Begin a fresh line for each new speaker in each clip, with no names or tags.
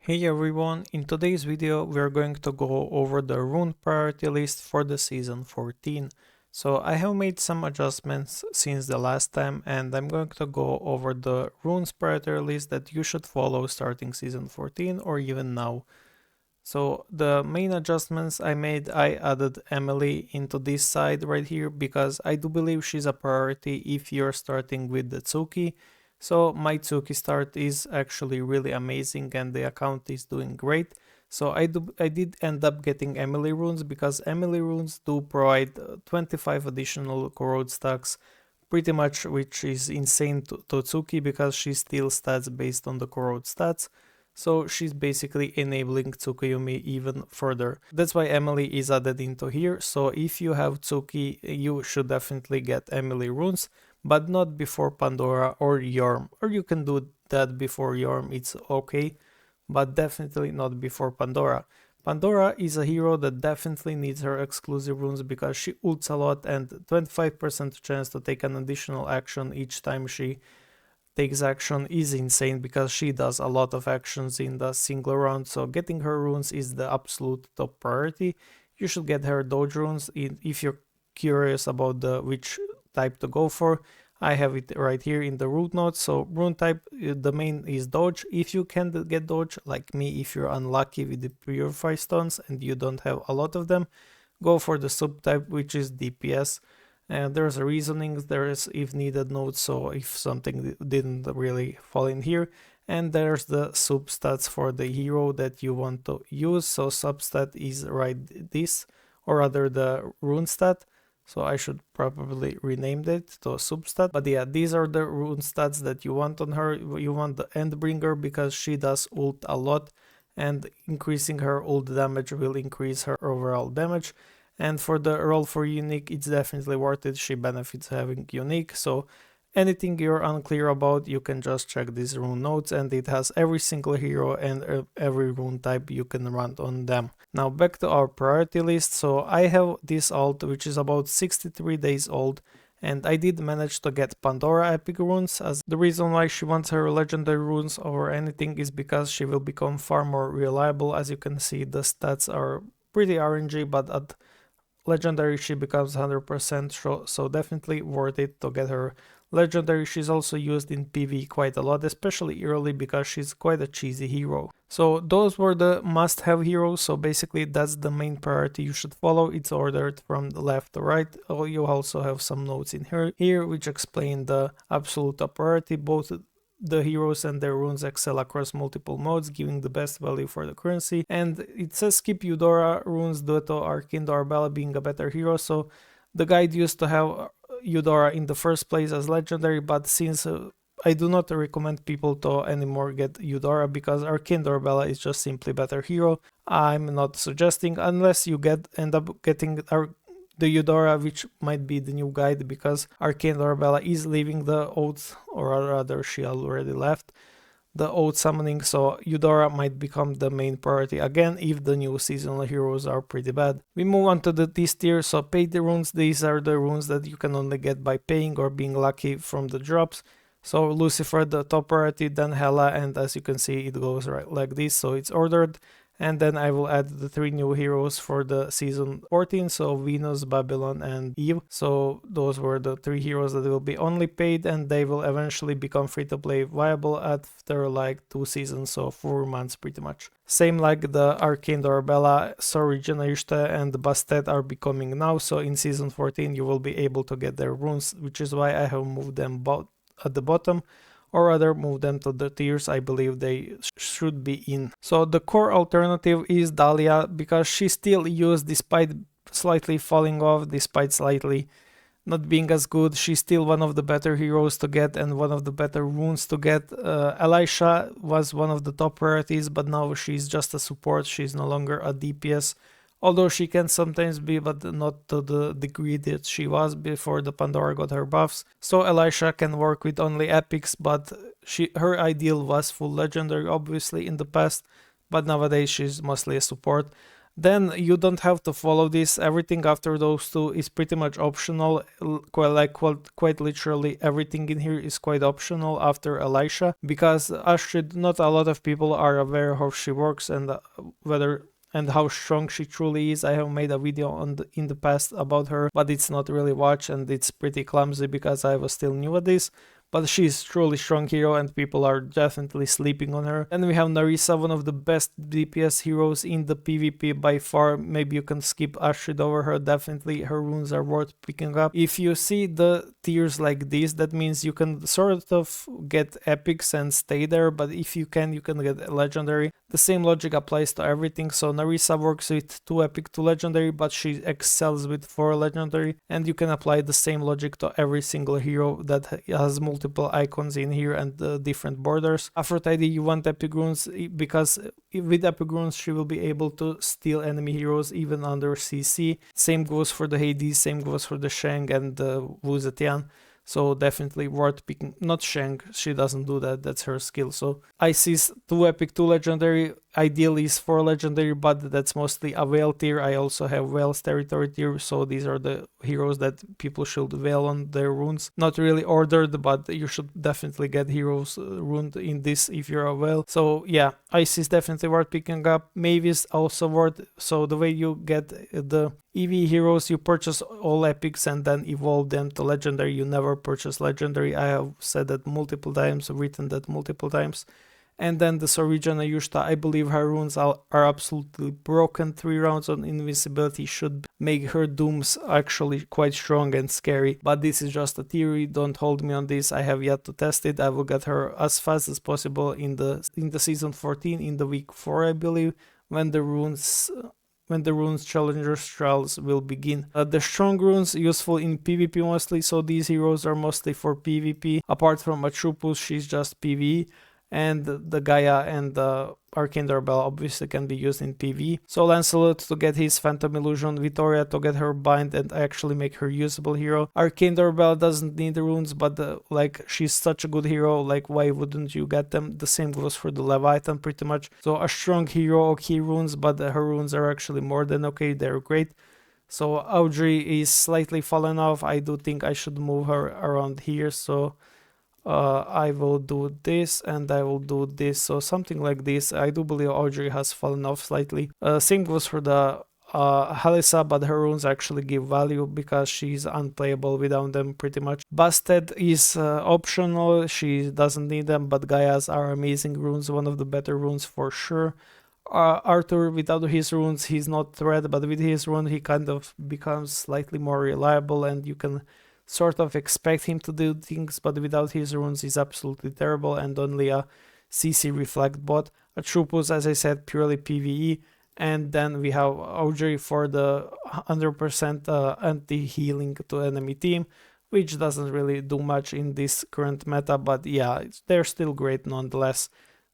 Hey everyone, in today's video we are going to go over the rune priority list for the season 14. So I have made some adjustments since the last time and I'm going to go over the runes priority list that you should follow starting season 14 or even now. So the main adjustments I made, I added Emily into this side right here because I do believe she's a priority if you're starting with the Tsuki. So my Tsuki start is actually really amazing and the account is doing great. So I did end up getting Emily runes because Emily runes do provide 25 additional corrode stacks, pretty much, which is insane to Tsuki because she steals stats based on the corrode stats. So she's basically enabling Tsukuyomi even further. That's why Emily is added into here. So if you have Tsuki, you should definitely get Emily runes, but not before Pandora or Yorm. Or you can do that before Yorm, it's okay, but definitely not before Pandora. Pandora is a hero that definitely needs her exclusive runes because she ults a lot and 25% chance to take an additional action each time she takes action is insane because she does a lot of actions in the single round, so getting her runes is the absolute top priority. You should get her dodge runes if you're curious about which type to go for. I have it right here in the root notes. So rune type, the main is dodge. If you can get dodge, like me, if you're unlucky with the purify stones and you don't have a lot of them, go for the subtype, which is DPS. And there's a reasoning, there is if needed notes, so if something didn't really fall in here. And there's the substats for the hero that you want to use. So substat is right this, or rather the rune stat. So I should probably rename it to substat. But yeah, these are the rune stats that you want on her. You want the Endbringer because she does ult a lot, and increasing her ult damage will increase her overall damage. And for the roll for unique, it's definitely worth it. She benefits having unique. So anything you're unclear about, you can just check these rune notes, and it has every single hero and every rune type you can run on them. Now back to our priority list. So I have this alt, which is about 63 days old. And I did manage to get Pandora epic runes, as the reason why she wants her legendary runes over anything is because she will become far more reliable. As you can see, the stats are pretty RNG, but at legendary she becomes 100%, so definitely worth it to get her legendary. She's also used in PV quite a lot, especially early because she's quite a cheesy hero. So those were the must-have heroes, so basically that's the main priority you should follow. It's ordered from the left to right. You also have some notes in here which explain the absolute priority. Both the heroes and their runes excel across multiple modes, giving the best value for the currency. And it says skip Eudora runes due to Arcane Arbella being a better hero. So the guide used to have Eudora in the first place as legendary, but since I do not recommend people to anymore get Eudora because Arcane Arbella is just simply better hero, I'm not suggesting unless you end up getting the Eudora, which might be the new guide because Arcane Arbella is leaving the oath, or rather she already left the oath summoning, so Eudora might become the main priority again if the new seasonal heroes are pretty bad. We move on to this tier, so paid runes. These are the runes that you can only get by paying or being lucky from the drops. So Lucifer the top priority, then Hela, and as you can see it goes right like this, so it's ordered. And then I will add the 3 new heroes for the season 14, so Venus, Babylon, and Eve. So those were the 3 heroes that will be only paid, and they will eventually become free-to-play viable after like 2 seasons, so 4 months pretty much. Same like the Arcane Arbella, Sorry and Bastet are becoming now, so in season 14 you will be able to get their runes, which is why I have moved them at the bottom, or rather move them to the tiers I believe they should be in. So the core alternative is Dahlia because she's still used despite slightly falling off, despite slightly not being as good. She's still one of the better heroes to get and one of the better runes to get. Elisha was one of the top priorities, but now she's just a support. She's no longer a DPS. Although she can sometimes be, but not to the degree that she was before the Pandora got her buffs. So Elisha can work with only epics, but her ideal was full legendary obviously in the past, but nowadays she's mostly a support. Then you don't have to follow this. Everything after those two is pretty much optional. Quite literally everything in here is quite optional after Elisha, because Astrid, not a lot of people are aware how she works and whether and how strong she truly is. I have made a video in the past about her, but it's not really watched and it's pretty clumsy because I was still new at this. But she's truly strong hero and people are definitely sleeping on her. Then we have Narisa, one of the best DPS heroes in the PvP by far. Maybe you can skip Astrid over her, definitely her runes are worth picking up. If you see the tiers like this, that means you can sort of get epics and stay there, but if you can get legendary. The same logic applies to everything, so Narisa works with 2 epic, 2 legendary, but she excels with 4 legendary, and you can apply the same logic to every single hero that has multiple icons in here and different borders. Aphrodite, you want epic runes because with epic runes she will be able to steal enemy heroes even under CC. Same goes for the Hades, same goes for the Shang and the Wu Zetian. So definitely worth picking. Not Shang, she doesn't do that, that's her skill. So Isis, 2 epic, 2 legendary, ideally is 4 legendary, but that's mostly a Veil tier. I also have Veil's territory tier, so these are the heroes that people should Veil on their runes. Not really ordered, but you should definitely get heroes runed in this if you're a Veil. So yeah, Isis definitely worth picking up. Mavis also worth. So the way you get the EV heroes, you purchase all epics and then evolve them to legendary. You never purchase legendary. I have said that multiple times, written that multiple times. And then the Sorija Yushta, I believe her runes are absolutely broken. 3 rounds on invincibility should make her dooms actually quite strong and scary. But this is just a theory, don't hold me on this, I have yet to test it. I will get her as fast as possible in the season 14, in the week 4 I believe, when the runes challengers trials will begin. The strong runes useful in PvP mostly, so these heroes are mostly for PvP. Apart from Atrupus, she's just PvE. And the Gaia and the Arcane Doorbell obviously can be used in PvE. So Lancelot to get his Phantom Illusion, Vittoria to get her Bind and actually make her usable hero. Arcane Doorbell doesn't need the runes, but like she's such a good hero, like why wouldn't you get them? The same goes for the Leviathan pretty much. So a strong hero, okay runes, but her runes are actually more than okay, they're great. So Audrey is slightly fallen off. I do think I should move her around here, so I will do this and I will do this, so something like this. I do believe Audrey has fallen off slightly. Same goes for the Halissa, but her runes actually give value because she's unplayable without them pretty much. Busted is optional, she doesn't need them, but Gaia's are amazing runes, one of the better runes for sure. Arthur, without his runes, he's not threat, but with his rune he kind of becomes slightly more reliable and you can sort of expect him to do things, but without his runes he's absolutely terrible and only a CC reflect bot. Atrupus, as I said, purely PvE, and then we have Audrey for the 100% anti-healing to enemy team, which doesn't really do much in this current meta, but yeah, they're still great nonetheless.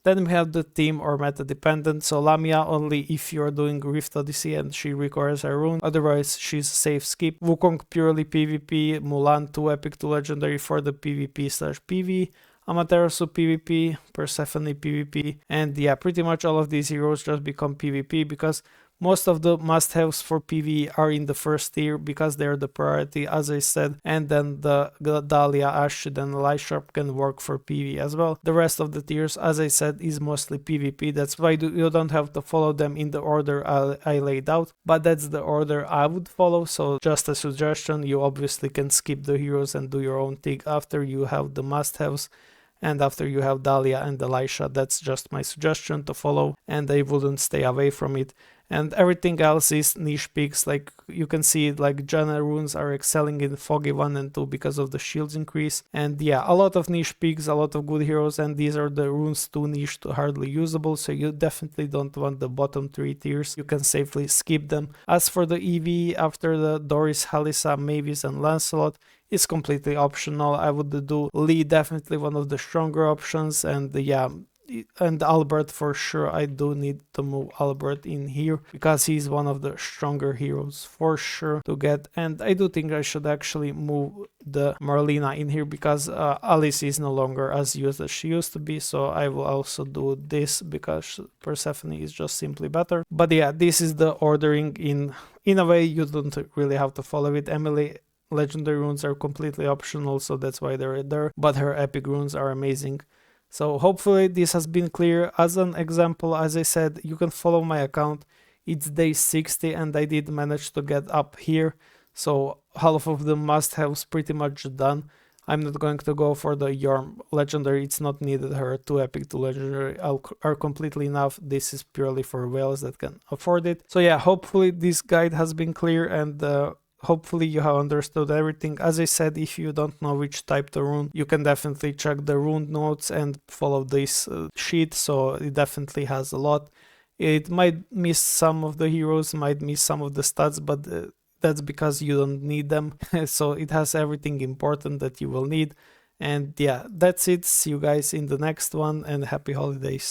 Then we have the team or meta dependent, so Lamia only if you're doing Rift Odyssey and she requires a rune, otherwise she's a safe skip. Wukong purely PvP, Mulan 2 epic 2 legendary for the PvP/PV, Amaterasu PvP, Persephone PvP, and yeah, pretty much all of these heroes just become PvP because most of the must-haves for PvE are in the first tier because they're the priority, as I said, and then the Dahlia, Ashid, and Elisha can work for PvE as well. The rest of the tiers, as I said, is mostly PvP. That's why you don't have to follow them in the order I laid out, but that's the order I would follow, so just a suggestion. You obviously can skip the heroes and do your own thing after you have the must-haves. And after you have Dahlia and Elisha, that's just my suggestion to follow, and I wouldn't stay away from it. And everything else is niche picks, like you can see like Janna runes are excelling in Foggy 1 and 2 because of the shields increase. And yeah, a lot of niche picks, a lot of good heroes, and these are the runes too niche to hardly usable, so you definitely don't want the bottom 3 tiers, you can safely skip them. As for the EV, after the Doris, Halissa, Mavis and Lancelot, it's completely optional. I would do Lee, definitely one of the stronger options, and yeah, and Albert for sure. I do need to move Albert in here because he's one of the stronger heroes for sure to get. And I do think I should actually move the Marlena in here because Alice is no longer as used as she used to be. So I will also do this because Persephone is just simply better. But yeah, this is the ordering in a way. You don't really have to follow it. Emily legendary runes are completely optional, so that's why they're there, but her epic runes are amazing. So hopefully this has been clear. As an example, as I said, you can follow my account. It's day 60 and I did manage to get up here, so half of the must-haves pretty much done. I'm not going to go for the Yorm legendary, it's not needed. Her 2 epic, 2 legendary are completely enough. This is purely for whales that can afford it. So yeah, hopefully this guide has been clear and hopefully you have understood everything. As I said, if you don't know which type to rune, you can definitely check the rune notes and follow this sheet, so it definitely has a lot. It might miss some of the heroes, might miss some of the stats, but that's because you don't need them. So it has everything important that you will need. And yeah, that's it. See you guys in the next one and happy holidays.